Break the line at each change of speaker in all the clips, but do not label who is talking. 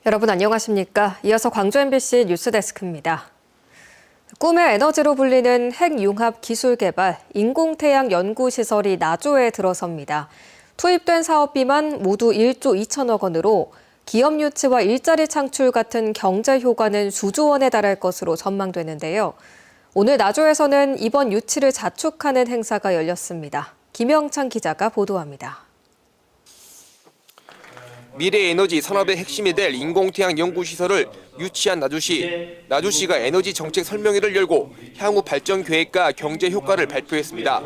여러분 안녕하십니까? 이어서 광주 MBC 뉴스데스크입니다. 꿈의 에너지로 불리는 핵융합 기술 개발, 인공태양 연구시설이 나조에 들어섭니다. 투입된 사업비만 모두 1조 2천억 원으로 기업 유치와 일자리 창출 같은 경제 효과는 수조 원에 달할 것으로 전망되는데요. 오늘 나조에서는 이번 유치를 자축하는 행사가 열렸습니다. 김영찬 기자가 보도합니다.
미래 에너지 산업의 핵심이 될 인공태양 연구시설을 유치한 나주시가 에너지 정책 설명회를 열고 향후 발전 계획과 경제 효과를 발표했습니다.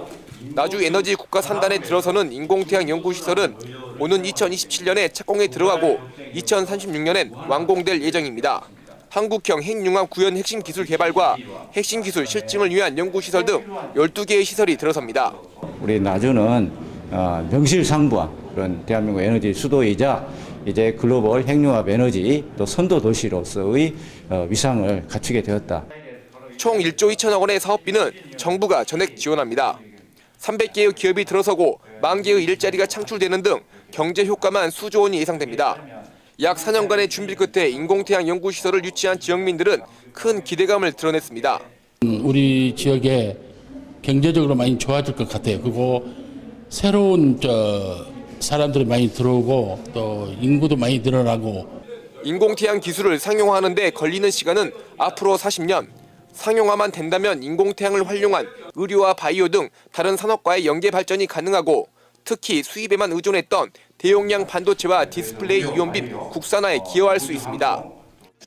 나주 에너지 국가산단에 들어서는 인공태양 연구시설은 오는 2027년에 착공에 들어가고 2036년엔 완공될 예정입니다. 한국형 핵융합 구현 핵심 기술 개발과 핵심 기술 실증을 위한 연구시설 등 12개의 시설이 들어섭니다.
우리 나주는 명실상부한 그런 대한민국 에너지 수도이자 이제 글로벌 핵융합 에너지 또 선도 도시로서의 위상을 갖추게 되었다.
총 1조 2천억 원의 사업비는 정부가 전액 지원합니다. 300개의 기업이 들어서고 10,000개의 일자리가 창출되는 등 경제 효과만 수조 원이 예상됩니다. 약 4년간의 준비 끝에 인공태양 연구시설을 유치한 지역민들은 큰 기대감을 드러냈습니다.
우리 지역에 경제적으로 많이 좋아질 것 같아요. 그리고 새로운 사람들이 많이 들어오고 또 인구도 많이 늘어나고.
인공태양 기술을 상용화하는 데 걸리는 시간은 앞으로 40년. 상용화만 된다면 인공태양을 활용한 의료와 바이오 등 다른 산업과의 연계 발전이 가능하고 특히 수입에만 의존했던 대용량 반도체와 디스플레이 이용 및 국산화에 기여할 수 있습니다.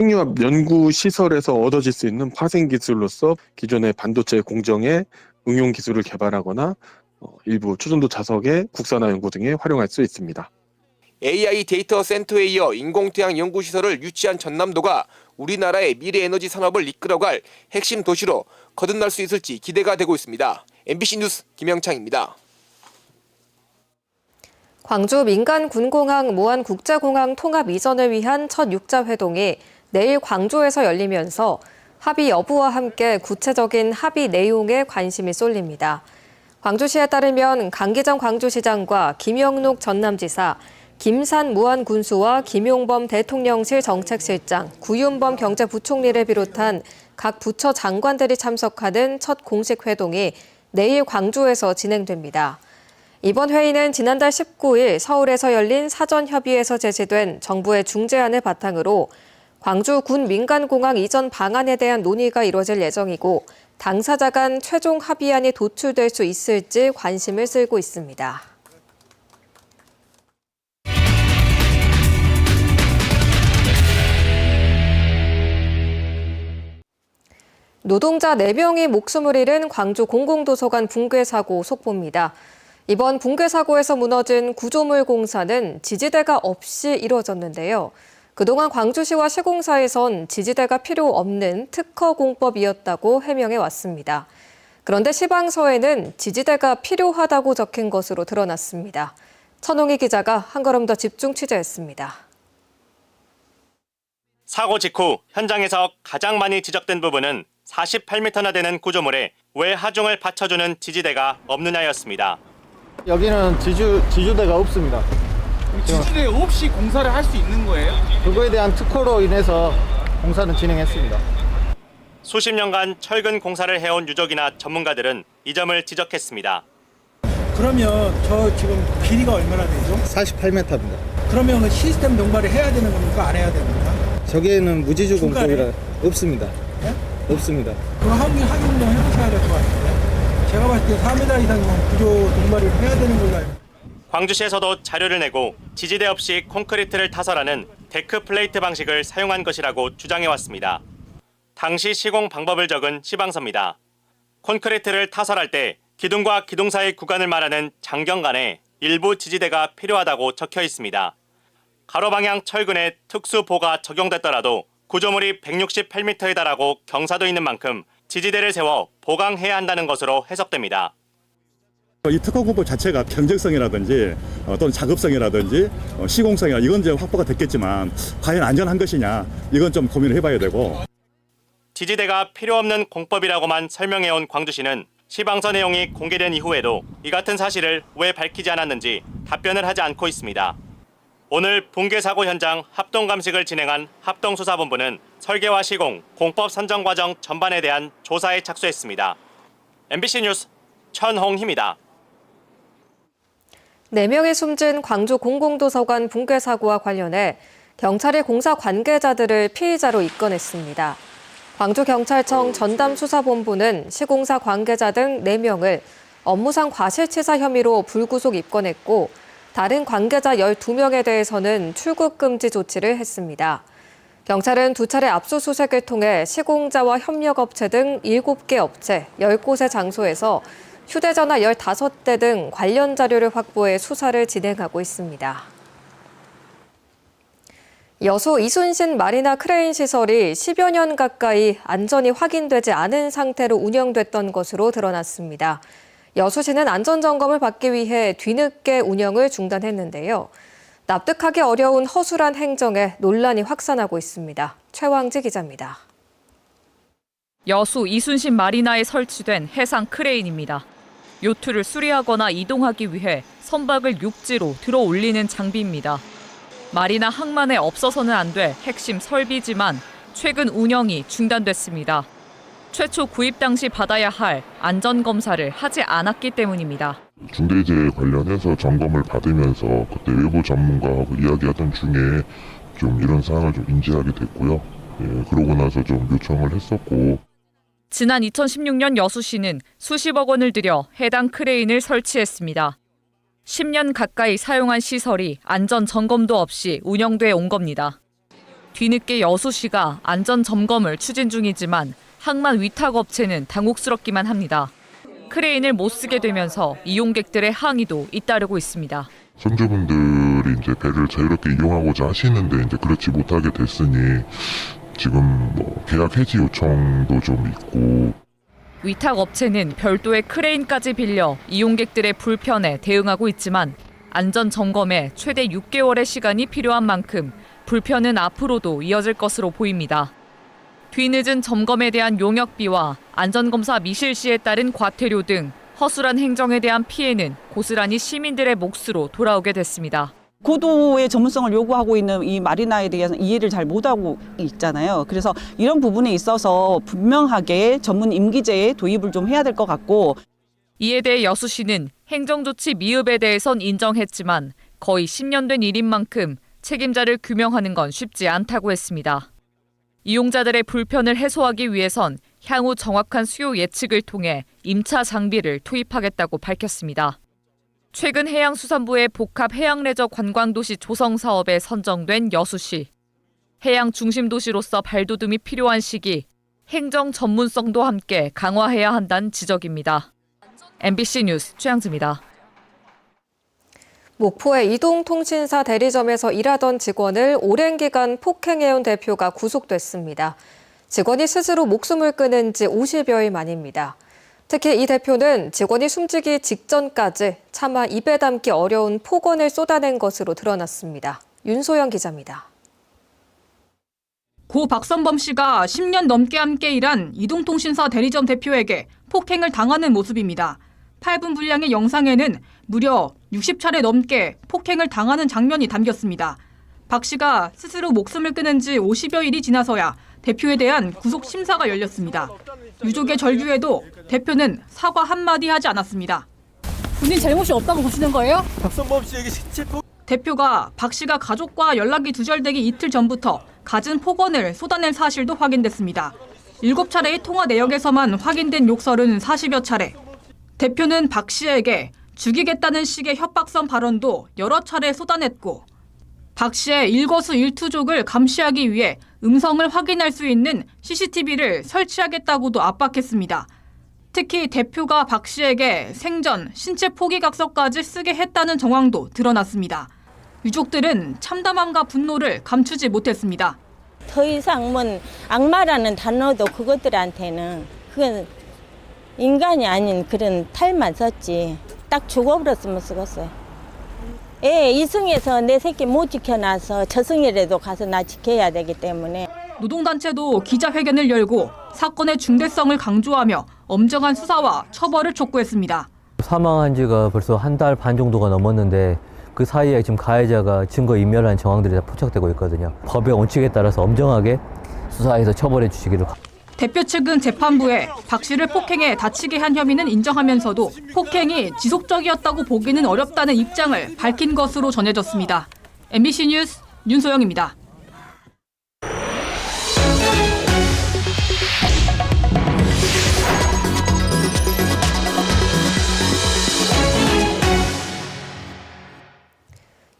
핵융합 연구시설에서 얻어질 수 있는 파생 기술로서 기존의 반도체 공정에 응용 기술을 개발하거나 일부 초전도 자석의 국산화 연구 등에 활용할 수 있습니다.
AI 데이터 센터에 이어 인공태양 연구시설을 유치한 전남도가 우리나라의 미래 에너지 산업을 이끌어갈 핵심 도시로 거듭날 수 있을지 기대가 되고 있습니다. MBC 뉴스 김영창입니다.
광주 민간군공항 무안국제공항 통합 이전을 위한 첫 육자회동이 내일 광주에서 열리면서 합의 여부와 함께 구체적인 합의 내용에 관심이 쏠립니다. 광주시에 따르면 강기정 광주시장과 김영록 전남지사, 김산 무안군수와 김용범 대통령실 정책실장, 구윤범 경제부총리를 비롯한 각 부처 장관들이 참석하는 첫 공식 회동이 내일 광주에서 진행됩니다. 이번 회의는 지난달 19일 서울에서 열린 사전협의에서 제시된 정부의 중재안을 바탕으로 광주 군 민간공항 이전 방안에 대한 논의가 이뤄질 예정이고 당사자 간 최종 합의안이 도출될 수 있을지 관심을 끌고 있습니다. 노동자 4명이 목숨을 잃은 광주 공공도서관 붕괴 사고 속보입니다. 이번 붕괴 사고에서 무너진 구조물 공사는 지지대가 없이 이뤄졌는데요. 그동안 광주시와 시공사에선 지지대가 필요 없는 특허 공법이었다고 해명해 왔습니다. 그런데 시방서에는 지지대가 필요하다고 적힌 것으로 드러났습니다. 천홍희 기자가 한 걸음 더 집중 취재했습니다.
사고 직후 현장에서 가장 많이 지적된 부분은 48m나 되는 구조물에 왜 하중을 받쳐주는 지지대가 없느냐였습니다.
여기는 지주대가 없습니다.
지지대 없이 공사를 할 수 있는 거예요?
그거에 대한 특허로 인해서 공사는 진행했습니다.
수십 년간 철근 공사를 해온 유족이나 전문가들은 이 점을 지적했습니다.
그러면 저 지금 길이가 얼마나 되죠?
48m입니다.
그러면 그 시스템 동발을 해야 되는 겁니까? 안 해야 됩니까?
저기에는 무지주
중간에?
공법이라 없습니다.
네?
없습니다.
그거 확인 좀 해보셔야 될 것 같은데. 제가 봤을 때 4m 이상 구조 동발을 해야 되는 걸로 알고.
광주시에서도 자료를 내고 지지대 없이 콘크리트를 타설하는 데크 플레이트 방식을 사용한 것이라고 주장해왔습니다. 당시 시공 방법을 적은 시방서입니다. 콘크리트를 타설할 때 기둥과 기둥 사이 구간을 말하는 장경간에 일부 지지대가 필요하다고 적혀 있습니다. 가로 방향 철근에 특수보가 적용됐더라도 구조물이 168m에 달하고 경사도 있는 만큼 지지대를 세워 보강해야 한다는 것으로 해석됩니다.
이 특허공법 자체가 경쟁성이라든지 또는 작업성이라든지 시공성이나 이건 이제 확보가 됐겠지만 과연 안전한 것이냐 이건 좀 고민을 해봐야 되고.
지지대가 필요 없는 공법이라고만 설명해온 광주시는 시방서 내용이 공개된 이후에도 이 같은 사실을 왜 밝히지 않았는지 답변을 하지 않고 있습니다. 오늘 붕괴 사고 현장 합동 감식을 진행한 합동수사본부는 설계와 시공, 공법 선정 과정 전반에 대한 조사에 착수했습니다. MBC 뉴스 천홍희입니다.
4명이 숨진 광주 공공도서관 붕괴 사고와 관련해 경찰이 공사 관계자들을 피의자로 입건했습니다. 광주경찰청 전담수사본부는 시공사 관계자 등 4명을 업무상 과실치사 혐의로 불구속 입건했고 다른 관계자 12명에 대해서는 출국 금지 조치를 했습니다. 경찰은 2차례 압수수색을 통해 시공자와 협력업체 등 7개 업체, 10곳의 장소에서 휴대전화 15대 등 관련 자료를 확보해 수사를 진행하고 있습니다. 여수 이순신 마리나 크레인 시설이 10여 년 가까이 안전이 확인되지 않은 상태로 운영됐던 것으로 드러났습니다. 여수시는 안전점검을 받기 위해 뒤늦게 운영을 중단했는데요. 납득하기 어려운 허술한 행정에 논란이 확산하고 있습니다. 최왕지 기자입니다.
여수 이순신 마리나에 설치된 해상 크레인입니다. 요트를 수리하거나 이동하기 위해 선박을 육지로 들어 올리는 장비입니다. 마리나 항만에 없어서는 안 될 핵심 설비지만 최근 운영이 중단됐습니다. 최초 구입 당시 받아야 할 안전검사를 하지 않았기 때문입니다.
중대재해 관련해서 점검을 받으면서 그때 외부 전문가하고 이야기하던 중에 좀 이런 사항을 좀 인지하게 됐고요. 그러고 나서 좀 요청을 했었고.
지난 2016년 여수시는 수십억 원을 들여 해당 크레인을 설치했습니다. 10년 가까이 사용한 시설이 안전 점검도 없이 운영돼 온 겁니다. 뒤늦게 여수시가 안전 점검을 추진 중이지만 항만 위탁 업체는 당혹스럽기만 합니다. 크레인을 못 쓰게 되면서 이용객들의 항의도 잇따르고 있습니다.
선주분들이 이제 배를 자유롭게 이용하고자 하시는데 이제 그렇지 못하게 됐으니 지금 계약 해지 요청도 좀 있고.
위탁 업체는 별도의 크레인까지 빌려 이용객들의 불편에 대응하고 있지만 안전 점검에 최대 6개월의 시간이 필요한 만큼 불편은 앞으로도 이어질 것으로 보입니다. 뒤늦은 점검에 대한 용역비와 안전검사 미실시에 따른 과태료 등 허술한 행정에 대한 피해는 고스란히 시민들의 몫으로 돌아오게 됐습니다.
고도의 전문성을 요구하고 있는 이 마리나에 대해서 이해를 잘 못하고 있잖아요. 그래서 이런 부분에 있어서 분명하게 전문 임기제에 도입을 좀 해야 될 것 같고.
이에 대해 여수시는 행정조치 미흡에 대해선 인정했지만 거의 10년 된 일인 만큼 책임자를 규명하는 건 쉽지 않다고 했습니다. 이용자들의 불편을 해소하기 위해선 향후 정확한 수요 예측을 통해 임차 장비를 투입하겠다고 밝혔습니다. 최근 해양수산부의 복합 해양레저 관광도시 조성 사업에 선정된 여수시. 해양 중심 도시로서 발돋움이 필요한 시기, 행정 전문성도 함께 강화해야 한다는 지적입니다. MBC 뉴스 최양지입니다.
목포의 이동통신사 대리점에서 일하던 직원을 오랜 기간 폭행해온 대표가 구속됐습니다. 직원이 스스로 목숨을 끊은 지 50여일 만입니다. 특히 이 대표는 직원이 숨지기 직전까지 차마 입에 담기 어려운 폭언을 쏟아낸 것으로 드러났습니다. 윤소영 기자입니다.
고 박선범 씨가 10년 넘게 함께 일한 이동통신사 대리점 대표에게 폭행을 당하는 모습입니다. 8분 분량의 영상에는 무려 60차례 넘게 폭행을 당하는 장면이 담겼습니다. 박 씨가 스스로 목숨을 끊은 지 50여일이 지나서야 대표에 대한 구속 심사가 열렸습니다. 유족의 절규에도 대표는 사과 한마디 하지 않았습니다.
본인 잘못이 없다고 보시는 거예요?
박선범 씨에게 신체
대표가 박 씨가 가족과 연락이 두절되기 이틀 전부터 갖은 폭언을 쏟아낸 사실도 확인됐습니다. 7차례의 통화 내역에서만 확인된 욕설은 40여 차례. 대표는 박 씨에게 죽이겠다는 식의 협박성 발언도 여러 차례 쏟아냈고 박 씨의 일거수일투족을 감시하기 위해 음성을 확인할 수 있는 CCTV를 설치하겠다고도 압박했습니다. 특히 대표가 박 씨에게 생전 신체 포기각서까지 쓰게 했다는 정황도 드러났습니다. 유족들은 참담함과 분노를 감추지 못했습니다.
더 이상 악마라는 단어도 그것들한테는 그건 인간이 아닌 그런 탈만 썼지. 딱 죽어버렸으면 쓰겠어요. 이승에서 내 새끼 못 지켜놔서 저승이라도 가서 나 지켜야 되기 때문에.
노동단체도 기자회견을 열고 사건의 중대성을 강조하며 엄정한 수사와 처벌을 촉구했습니다.
사망한 지가 벌써 한 달 반 정도가 넘었는데 그 사이에 지금 가해자가 증거인멸한 정황들이 다 포착되고 있거든요. 법의 원칙에 따라서 엄정하게 수사해서 처벌해 주시기를.
대표 측은 재판부에 박 씨를 폭행해 다치게 한 혐의는 인정하면서도 폭행이 지속적이었다고 보기는 어렵다는 입장을 밝힌 것으로 전해졌습니다. MBC 뉴스 윤소영입니다.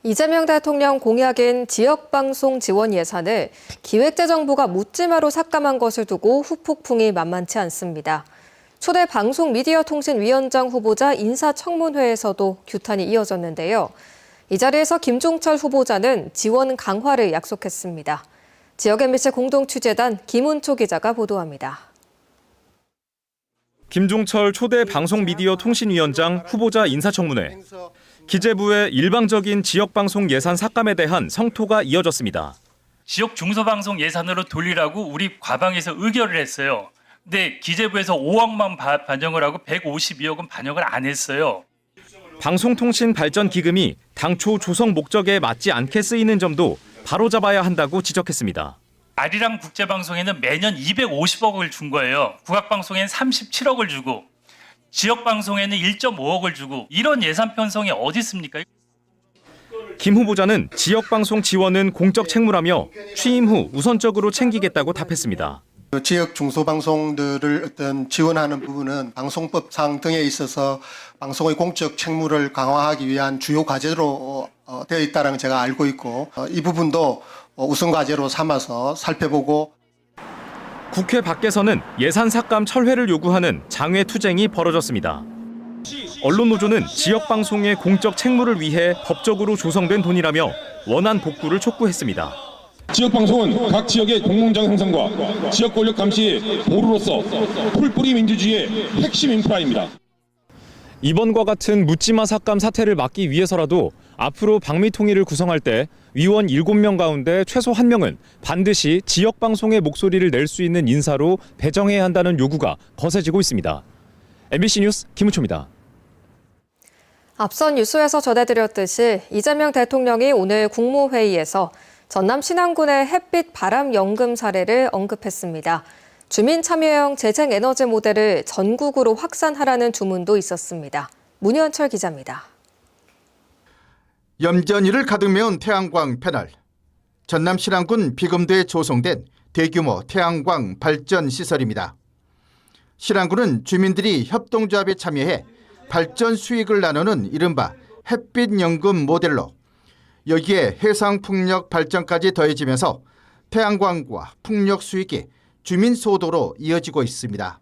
이재명 대통령 공약인 지역방송 지원 예산을 기획재정부가 묻지마로 삭감한 것을 두고 후폭풍이 만만치 않습니다. 초대 방송미디어통신위원장 후보자 인사청문회에서도 규탄이 이어졌는데요. 이 자리에서 김종철 후보자는 지원 강화를 약속했습니다. 지역 MBC 공동취재단 김은초 기자가 보도합니다.
김종철 초대 방송미디어통신위원장 후보자 인사청문회. 기재부의 일방적인 지역방송 예산 삭감에 대한 성토가 이어졌습니다.
지역 중소방송 예산으로 돌리라고 우리 과방에서 의결을 했어요. 근데 기재부에서 5억만 반영을 하고 152억은 반영을 안 했어요.
방송통신발전기금이 당초 조성 목적에 맞지 않게 쓰이는 점도 바로잡아야 한다고 지적했습니다.
아리랑 국제방송에는 매년 250억을 준 거예요. 국악방송에는 37억을 주고 지역방송에는 1.5억을 주고 이런 예산 편성이 어디 있습니까?
김 후보자는 지역방송 지원은 공적 책무라며 취임 후 우선적으로 챙기겠다고 답했습니다.
지역 중소방송들을 어떤 지원하는 부분은 방송법상 등에 있어서 방송의 공적 책무를 강화하기 위한 주요 과제로 되어 있다는 제가 알고 있고 이 부분도 우선 과제로 삼아서 살펴보고
국회 밖에서는 예산 삭감 철회를 요구하는 장외 투쟁이 벌어졌습니다. 언론노조는 지역방송의 공적 책무를 위해 법적으로 조성된 돈이라며 원안 복구를 촉구했습니다.
지역방송은 각 지역의 공공장 형성과 지역 권력 감시의 보루로서 풀뿌리 민주주의의 핵심 인프라입니다.
이번과 같은 묻지마 삭감 사태를 막기 위해서라도 앞으로 방미통일을 구성할 때 위원 7명 가운데 최소 1명은 반드시 지역방송의 목소리를 낼 수 있는 인사로 배정해야 한다는 요구가 거세지고 있습니다. MBC 뉴스 김우초입니다.
앞선 뉴스에서 전해드렸듯이 이재명 대통령이 오늘 국무회의에서 전남 신안군의 햇빛 바람 연금 사례를 언급했습니다. 주민 참여형 재생에너지 모델을 전국으로 확산하라는 주문도 있었습니다. 문현철 기자입니다.
염전이를 가득 메운 태양광 패널. 전남 신안군 비금도에 조성된 대규모 태양광 발전 시설입니다. 신안군은 주민들이 협동조합에 참여해 발전 수익을 나누는 이른바 햇빛 연금 모델로 여기에 해상 풍력 발전까지 더해지면서 태양광과 풍력 수익이 주민 소도로 이어지고 있습니다.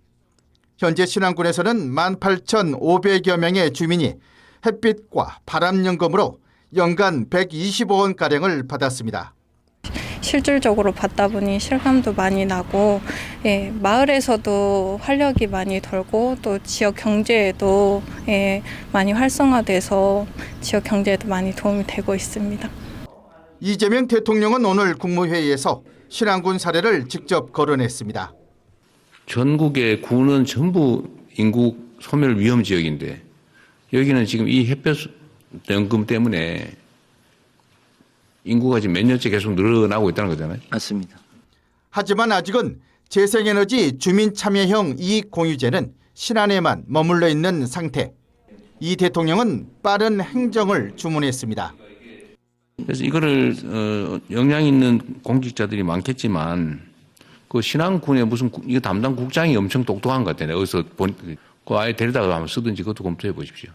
현재 신안군에서는 18,500여 명의 주민이 햇빛과 바람연금으로 연간 125원가량을 받았습니다.
실질적으로 받다 보니 실감도 많이 나고 마을에서도 활력이 많이 돌고 또 지역 경제에도 많이 활성화돼서 지역 경제에도 많이 도움이 되고 있습니다.
이재명 대통령은 오늘 국무회의에서 신안군 사례를 직접 거론했습니다.
전국의 군은 전부 인구 소멸 위험 지역인데 여기는 지금 이 햇볕 연금 때문에 인구가 지금 몇 년째 계속 늘어나고 있다는 거잖아요.
맞습니다. 하지만 아직은 재생에너지 주민참여형 이익공유제는 신안에만 머물러 있는 상태. 이 대통령은 빠른 행정을 주문했습니다.
그래서 이거를 역량 있는 공직자들이 많겠지만 그 신안군에 무슨 이거 담당 국장이 엄청 똑똑한 것 같아요. 어디서 그 아예 데려다가 한번 쓰든지 그것도 검토해 보십시오.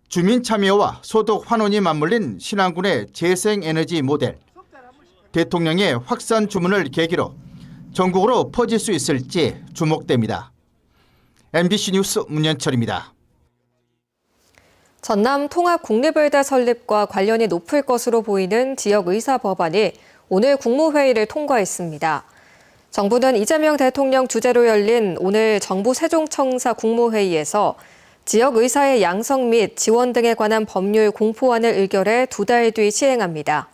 주민 참여와 소득 환원이 맞물린 신안군의 재생에너지 모델. 대통령의 확산 주문을 계기로 전국으로 퍼질 수 있을지 주목됩니다. MBC 뉴스 문현철입니다.
전남 통합국립의대 설립과 관련이 높을 것으로 보이는 지역의사 법안이 오늘 국무회의를 통과했습니다. 정부는 이재명 대통령 주재로 열린 오늘 정부 세종청사 국무회의에서 지역의사의 양성 및 지원 등에 관한 법률 공포안을 의결해 2달 뒤 시행합니다.